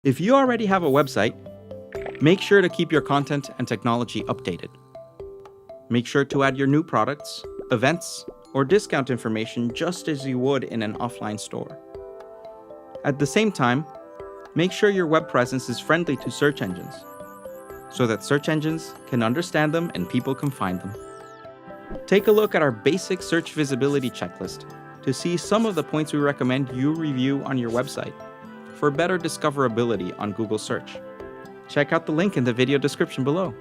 If you already have a website, make sure to keep your content and technology updated. Make sure to add your new products, events, or discount information just as you would in an offline store. At the same time, make sure your web presence is friendly to search engines, so that search engines can understand them and people can find them. Take a look at our basic search visibility checklist to see some of the points we recommend you review on your website for better discoverability on Google Search. Check out the link in the video description below.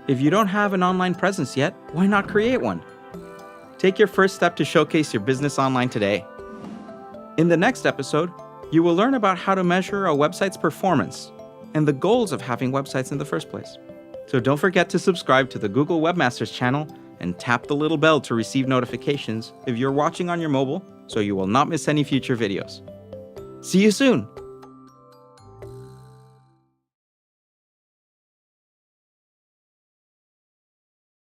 If you don't have an online presence yet, why not create one? Take your first step to showcase your business online today. In the next episode, you will learn about how to measure a website's performance and the goals of having websites in the first place. So don't forget to subscribe to the Google Webmasters channel and tap the little bell to receive notifications if you're watching on your mobile so you will not miss any future videos. See you soon!